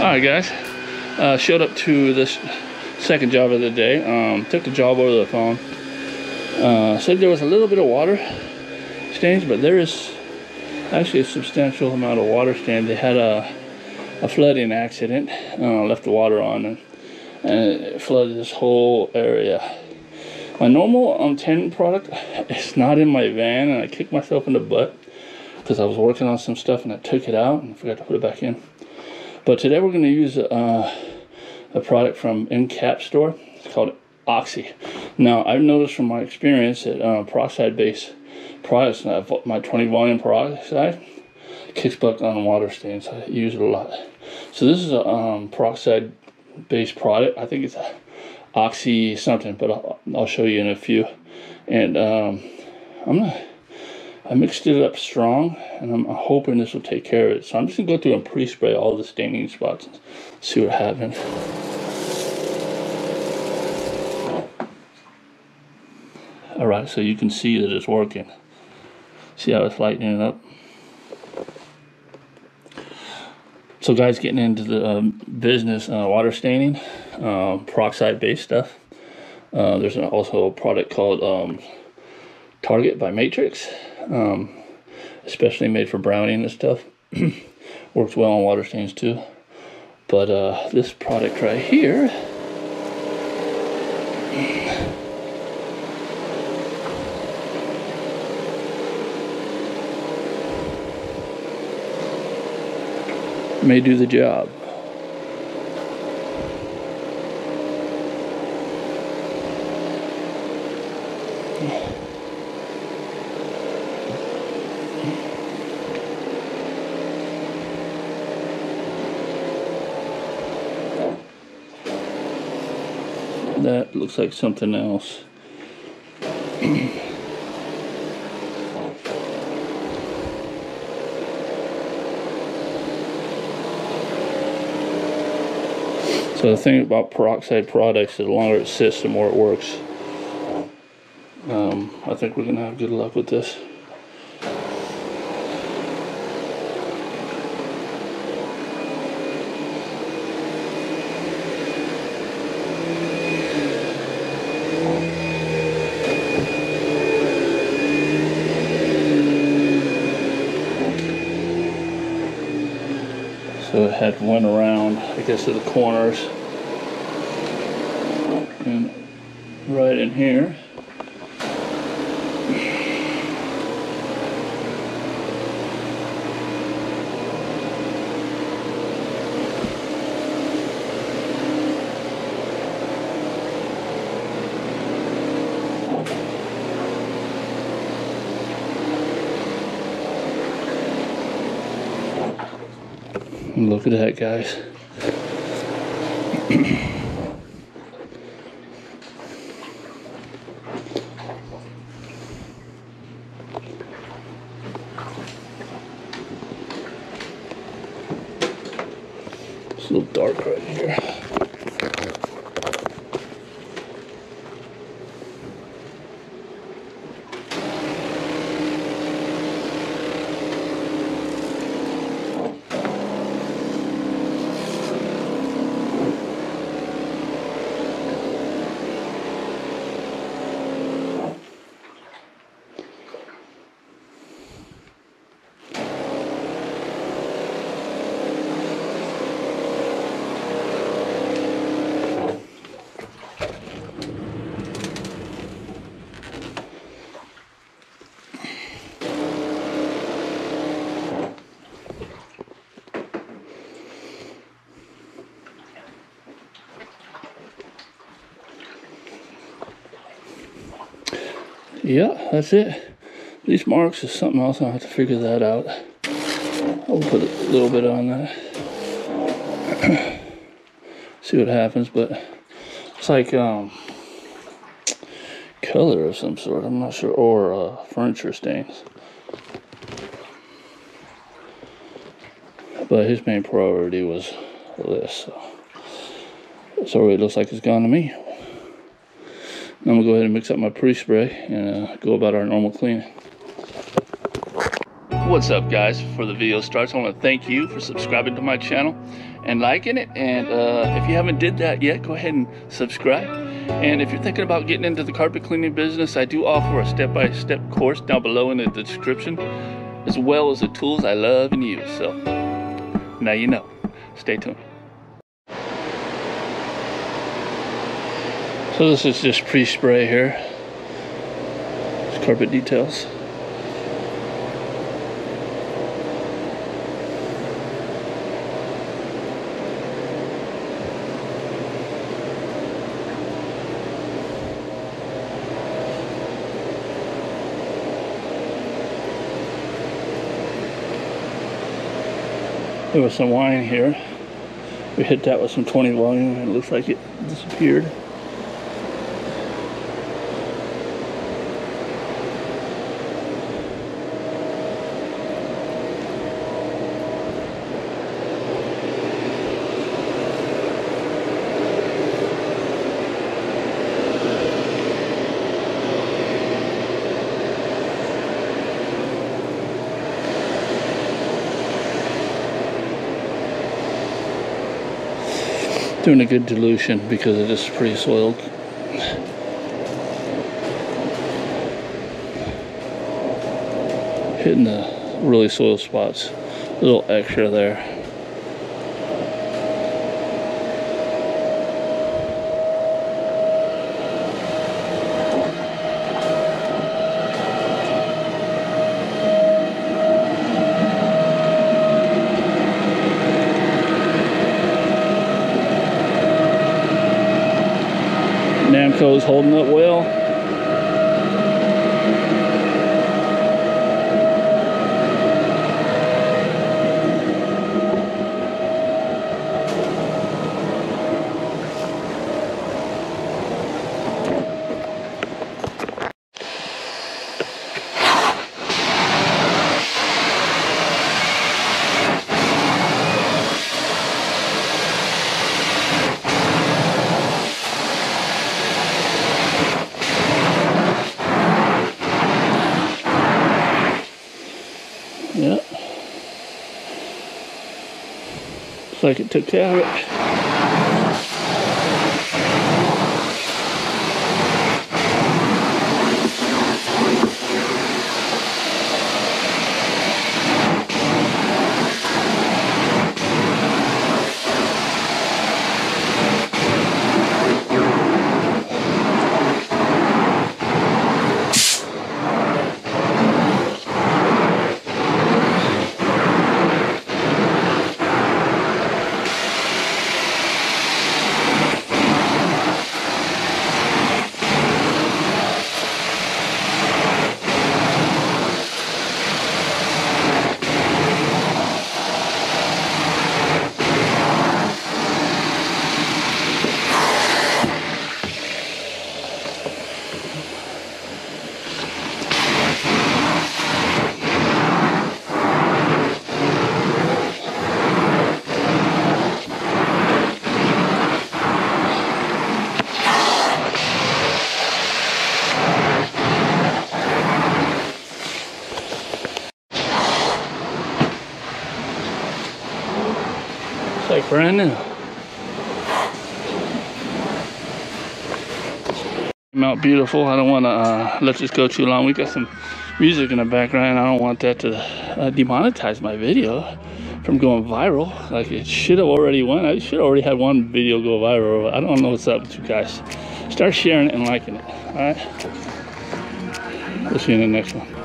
Alright guys, showed up to this second job of the day. Took the job over the phone. Said there was a little bit of water stains, but there is actually a substantial amount of water stains. They had a flooding accident, left the water on, and it flooded this whole area. My normal tanning product is not in my van, and I kicked myself in the butt because I was working on some stuff and I took it out and forgot to put it back in. But today we're going to use a product from MCAP store. It's called Oxy. Now I've noticed from my experience that peroxide-based products, my 20 volume peroxide, kicks butt on water stains. I use it a lot. So this is a peroxide-based product. I think it's Oxy something, but I'll show you in a few. And I mixed it up strong, and I'm hoping this will take care of it. So I'm just gonna go through and pre-spray all the staining spots and see what happens. All right, so you can see that it's working. See how it's lightening up? So guys, getting into the business, water staining, peroxide-based stuff. There's also a product called Target by Matrix, especially made for browning and stuff. Works well on water stains too. But this product right here may do the job. That looks like something else. So the thing about peroxide products is the longer it sits, the more it works. I think we're gonna have good luck with this. So it had went around, I guess, to the corners, and right in here. Look at that, guys. It's a little dark right here. Yeah, that's it. These marks is something else. I'll have to figure that out. I'll put a little bit on that. See what happens, but it's like color of some sort. I'm not sure, or furniture stains. But his main priority was this. So it looks like it's gone to me. I'm going to go ahead and mix up my pre-spray and go about our normal cleaning. What's up, guys? Before the video starts, I want to thank you for subscribing to my channel and liking it. And if you haven't did that yet, go ahead and subscribe. And if you're thinking about getting into the carpet cleaning business, I do offer a step-by-step course down below in the description, as well as the tools I love and use. So now you know. Stay tuned. So this is just pre-spray here. It's carpet details. There was some wine here. We hit that with some 20 volume and it looks like it disappeared. Doing a good dilution because it is pretty soiled. Hitting the really soiled spots. A little extra there. Namco's holding up well. Yeah. Looks like it took care of it. Like brand new. Came out beautiful. I don't want to let this go too long. We got some music in the background. I don't want that to demonetize my video from going viral. Like it should have already went. I should have already had one video go viral. I don't know what's up with you guys. Start sharing it and liking it. All right. We'll see you in the next one.